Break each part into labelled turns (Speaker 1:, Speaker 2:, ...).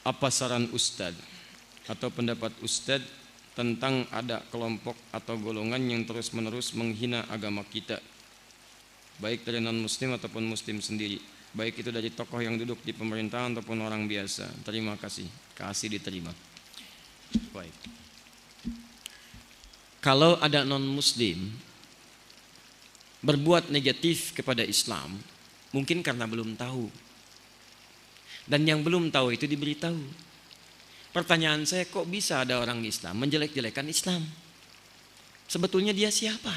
Speaker 1: Apa saran Ustadz atau pendapat Ustadz tentang ada kelompok atau golongan yang terus-menerus menghina agama kita, baik dari non-muslim ataupun muslim sendiri, baik itu dari tokoh yang duduk di pemerintahan ataupun orang biasa? Terima kasih. Kasih diterima. Baik. Kalau ada non-muslim berbuat negatif kepada Islam, mungkin karena belum tahu. Dan yang belum tahu itu diberitahu. Pertanyaan saya, kok bisa ada orang Islam menjelek-jelekan Islam? Sebetulnya dia siapa?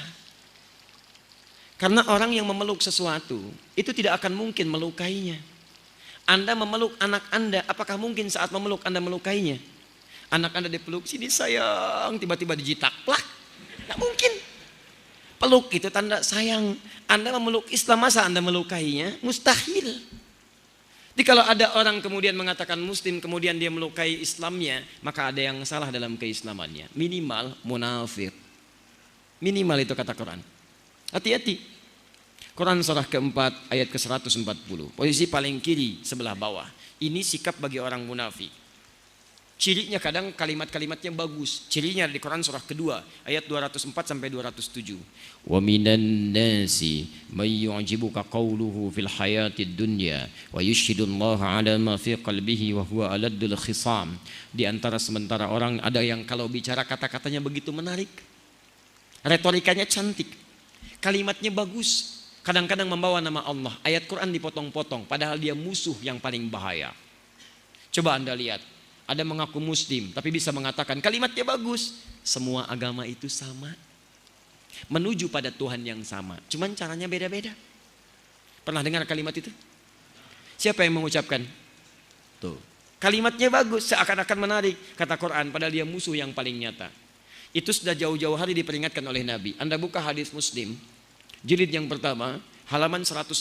Speaker 1: Karena orang yang memeluk sesuatu itu tidak akan mungkin melukainya. Anda memeluk anak Anda, apakah mungkin saat memeluk Anda melukainya? Anak Anda dipeluk, sini sayang, tiba-tiba dijitak, plak. Tidak mungkin. Peluk itu tanda sayang. Anda memeluk Islam, masa Anda melukainya? Mustahil. Jadi kalau ada orang kemudian mengatakan muslim, kemudian dia melukai Islamnya, maka ada yang salah dalam keislamannya. Minimal munafik. Minimal itu kata Quran. Hati-hati. Quran surah keempat ayat ke-140. Posisi paling kiri sebelah bawah. Ini sikap bagi orang munafik. Cirinya kadang kalimat-kalimatnya bagus. Cirinya di Quran surah kedua ayat 204 sampai 207. Wa minan nasi may yu'jibuka qawluhu fil hayatid dunya wa yushhidullaha ala ma fi qalbihi wa huwa aladdul khisam. Di antara sementara orang ada yang kalau bicara kata-katanya begitu menarik. Retorikanya cantik. Kalimatnya bagus. Kadang-kadang membawa nama Allah. Ayat Quran dipotong-potong padahal dia musuh yang paling bahaya. Coba Anda lihat. Ada mengaku muslim tapi bisa mengatakan kalimatnya bagus. Semua agama itu sama. Menuju pada Tuhan yang sama. Cuman caranya beda-beda. Pernah dengar kalimat itu? Siapa yang mengucapkan? Tuh. Kalimatnya bagus, seakan-akan menarik. Kata Quran, padahal dia musuh yang paling nyata. Itu sudah jauh-jauh hari diperingatkan oleh Nabi. Anda buka hadis Muslim, jilid yang pertama, halaman 111.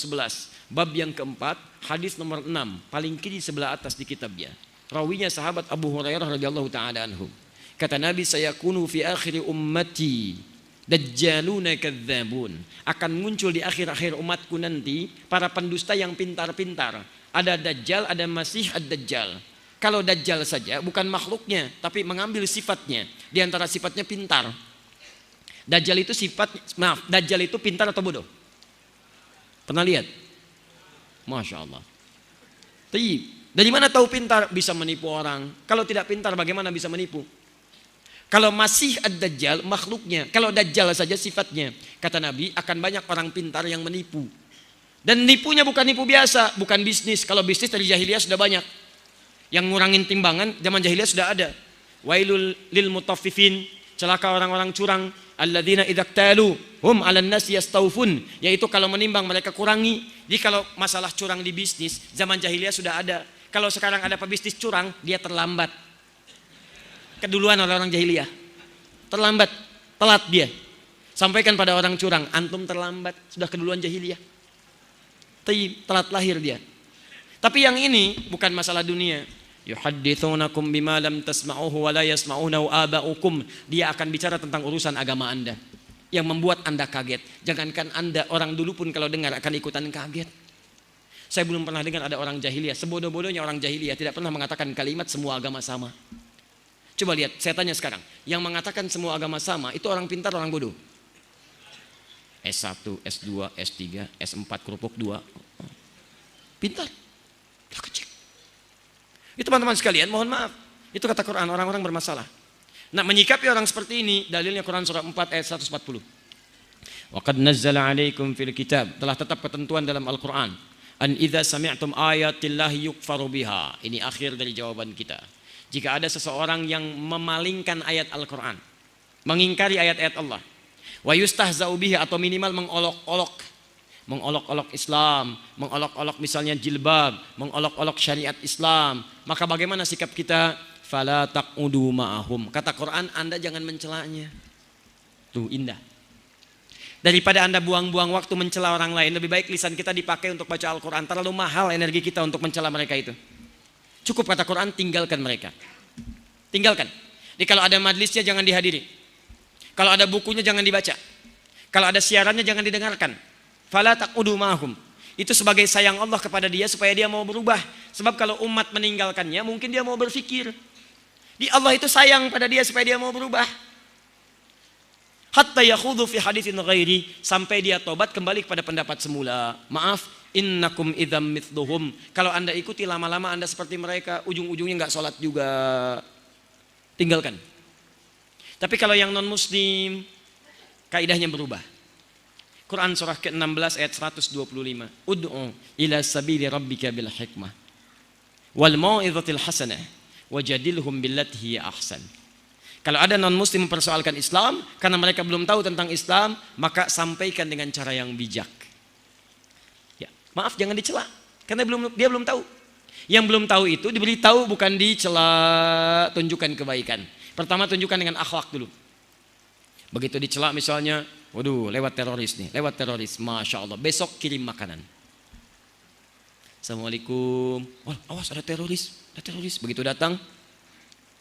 Speaker 1: Bab yang keempat, hadis nomor 6. Paling kiri sebelah atas di kitabnya. Rawinya sahabat Abu Hurairah radhiyallahu taala anhu. Kata Nabi, sayakunu fi akhir ummati dajjaluna kadzabun. Akan muncul di akhir-akhir umatku nanti para pendusta yang pintar-pintar. Ada dajjal, ada masih ad-dajjal. Kalau dajjal saja bukan makhluknya, tapi mengambil sifatnya. Di antara sifatnya pintar. Dajjal itu pintar atau bodoh? Pernah lihat? Masya Allah. Dari mana tahu pintar? Bisa menipu orang. Kalau tidak pintar bagaimana bisa menipu? Kalau masih ad-dajjal makhluknya. Kalau dajjal saja sifatnya. Kata Nabi akan banyak orang pintar yang menipu. Dan nipunya bukan nipu biasa. Bukan bisnis. Kalau bisnis dari jahiliyah sudah banyak. Yang ngurangin timbangan zaman jahiliyah sudah ada. Wailul lil mutaffifin. Celaka orang-orang curang. Alladzina idaktalu hum 'alan nasi yastawfun. Yaitu kalau menimbang mereka kurangi. Jadi kalau masalah curang di bisnis zaman jahiliyah sudah ada. Kalau sekarang ada pebisnis curang, dia terlambat. Keduluan orang-orang jahiliyah. Terlambat, telat dia. Sampaikan pada orang curang, antum terlambat, sudah keduluan jahiliyah. Telat lahir dia. Tapi yang ini bukan masalah dunia. Yuhadditsunakum bima lam tasma'uhu wa la yasma'unahu aba'ukum. Dia akan bicara tentang urusan agama Anda yang membuat Anda kaget. Jangankan Anda, orang dulu pun kalau dengar akan ikutan kaget. Saya belum pernah dengar ada orang jahiliyah, sebodoh-bodohnya orang jahiliyah tidak pernah mengatakan kalimat semua agama sama. Coba lihat, saya tanya sekarang, yang mengatakan semua agama sama itu orang pintar, orang bodoh? S1, S2, S3, S4, kerupuk 2. Pintar. Kecil. Itu teman-teman sekalian, mohon maaf. Itu kata Quran, orang-orang bermasalah. Nah, menyikapi orang seperti ini, dalilnya Quran surah 4 ayat 140. Wa qad nazzala 'alaikum fil kitab. Telah tetap ketentuan dalam Al-Quran. An idza sami'tum ayatillahi yukfaru biha. Ini akhir dari jawaban kita. Jika ada seseorang yang memalingkan ayat Al-Quran, mengingkari ayat-ayat Allah, wa yustahza'u bihi atau minimal mengolok-olok Islam, mengolok-olok misalnya jilbab, mengolok-olok syariat Islam, maka bagaimana sikap kita? Fala taqudu ma'ahum. Kata Quran, Anda jangan mencelanya. Tuh indah. Daripada Anda buang-buang waktu mencela orang lain, lebih baik lisan kita dipakai untuk baca Al-Quran. Terlalu mahal energi kita untuk mencela mereka itu. Cukup kata Quran, tinggalkan mereka. Tinggalkan. Jadi kalau ada majlisnya jangan dihadiri. Kalau ada bukunya jangan dibaca. Kalau ada siarannya jangan didengarkan. Fala taqudu ma'ahum. Itu sebagai sayang Allah kepada dia supaya dia mau berubah. Sebab kalau umat meninggalkannya mungkin dia mau berpikir. Di Allah itu sayang pada dia supaya dia mau berubah. Hatta yakhudhu fi haditsin ghairi, sampai dia tobat kembali kepada pendapat semula. Maaf, innakum idzam mithluhum. Kalau Anda ikuti lama-lama Anda seperti mereka, ujung-ujungnya enggak sholat juga. Tinggalkan. Tapi kalau yang non muslim, kaidahnya berubah. Quran surah ke-16 ayat 125. Ud'u ila sabili rabbika bil hikmah wal mau'izatil hasanah wajadilhum billati hiya ahsan. Kalau ada non muslim mempersoalkan Islam karena mereka belum tahu tentang Islam, maka sampaikan dengan cara yang bijak. Ya, maaf jangan dicela karena dia belum tahu. Yang belum tahu itu diberitahu, bukan dicela, tunjukkan kebaikan. Pertama tunjukkan dengan akhlak dulu. Begitu dicela misalnya, waduh lewat teroris nih, lewat teroris, Masya Allah, besok kirim makanan. Assalamualaikum, wah awas ada teroris. Begitu datang,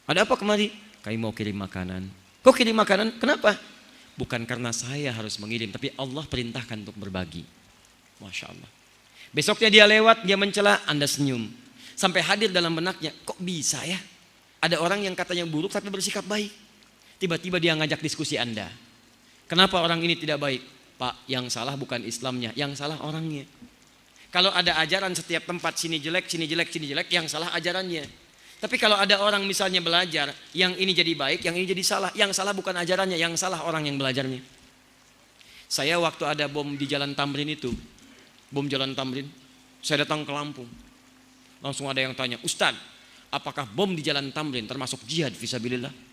Speaker 1: ada apa kemari? Kami mau kirim makanan. Kok kirim makanan? Kenapa? Bukan karena saya harus mengirim, tapi Allah perintahkan untuk berbagi. Masya Allah. Besoknya dia lewat, dia mencela, Anda senyum. Sampai hadir dalam benaknya, kok bisa ya? Ada orang yang katanya buruk tapi bersikap baik. Tiba-tiba dia ngajak diskusi Anda. Kenapa orang ini tidak baik? Pak, yang salah bukan Islamnya, yang salah orangnya. Kalau ada ajaran setiap tempat, sini jelek, yang salah ajarannya. Tapi kalau ada orang misalnya belajar, yang ini jadi baik, yang ini jadi salah. Yang salah bukan ajarannya, yang salah orang yang belajarnya. Saya waktu ada bom di Jalan Tamrin itu, bom Jalan Tamrin, saya datang ke Lampung. Langsung ada yang tanya, Ustaz, apakah bom di Jalan Tamrin termasuk jihad fisabilillah?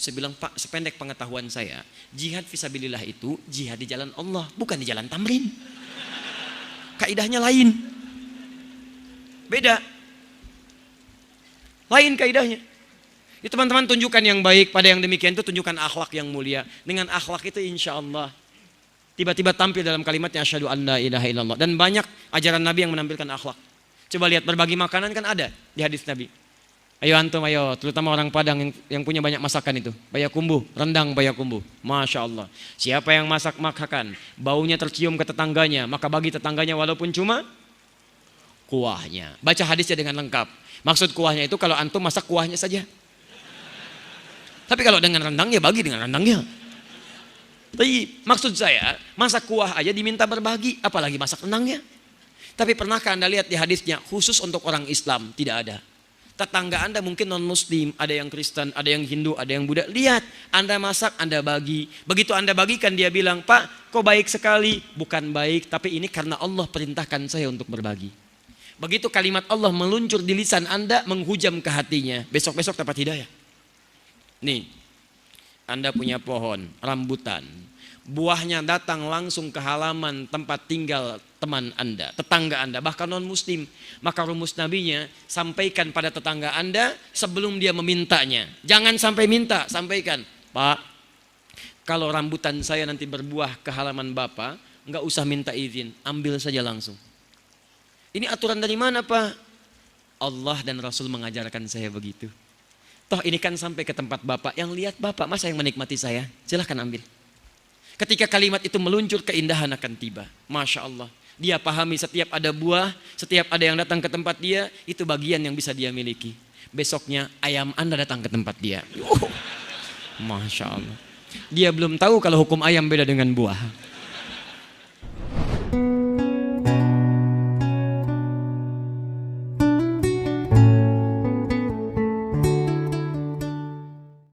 Speaker 1: Saya bilang, Pak, sependek pengetahuan saya, jihad fisabilillah itu jihad di jalan Allah, bukan di Jalan Tamrin. Kaidahnya lain. Beda. Lain kaidahnya. Ya, teman-teman tunjukkan yang baik pada yang demikian itu, tunjukkan akhlak yang mulia. Dengan akhlak itu insya Allah tiba-tiba tampil dalam kalimatnya asyhadu an la ilaha illallah. Dan banyak ajaran Nabi yang menampilkan akhlak. Coba lihat, berbagi makanan kan ada di hadis Nabi. Ayo antum, ayo, terutama orang Padang yang punya banyak masakan itu. Payakumbuh, rendang payakumbuh. Masya Allah. Siapa yang masak makan, baunya tercium ke tetangganya, maka bagi tetangganya walaupun cuma kuahnya. Baca hadisnya dengan lengkap. Maksud kuahnya itu kalau antum masak kuahnya saja. Tapi kalau dengan rendangnya, bagi dengan rendangnya. Tapi maksud saya, masak kuah aja diminta berbagi, apalagi masak rendangnya. Tapi pernahkah Anda lihat di hadisnya, khusus untuk orang Islam? Tidak ada. Tetangga Anda mungkin non muslim, ada yang Kristen, ada yang Hindu, ada yang Buddha. Lihat, Anda masak, Anda bagi. Begitu Anda bagikan, dia bilang, Pak, kok baik sekali. Bukan baik, tapi ini karena Allah perintahkan saya untuk berbagi. Begitu kalimat Allah meluncur di lisan Anda, menghujam ke hatinya. Besok-besok dapat hidayah. Nih, Anda punya pohon, rambutan. Buahnya datang langsung ke halaman tempat tinggal teman Anda, tetangga Anda, bahkan non muslim. Maka rumus nabinya, sampaikan pada tetangga Anda sebelum dia memintanya. Jangan sampai minta, sampaikan, Pak, kalau rambutan saya nanti berbuah ke halaman Bapak, enggak usah minta izin, ambil saja langsung. Ini aturan dari mana, Pak? Allah dan Rasul mengajarkan saya begitu. Toh ini kan sampai ke tempat Bapak, yang lihat Bapak, masa yang menikmati saya? Silahkan ambil. Ketika kalimat itu meluncur, keindahan akan tiba. Masya Allah. Dia pahami setiap ada buah, setiap ada yang datang ke tempat dia, itu bagian yang bisa dia miliki. Besoknya ayam Anda datang ke tempat dia. Masya Allah. Dia belum tahu kalau hukum ayam beda dengan buah.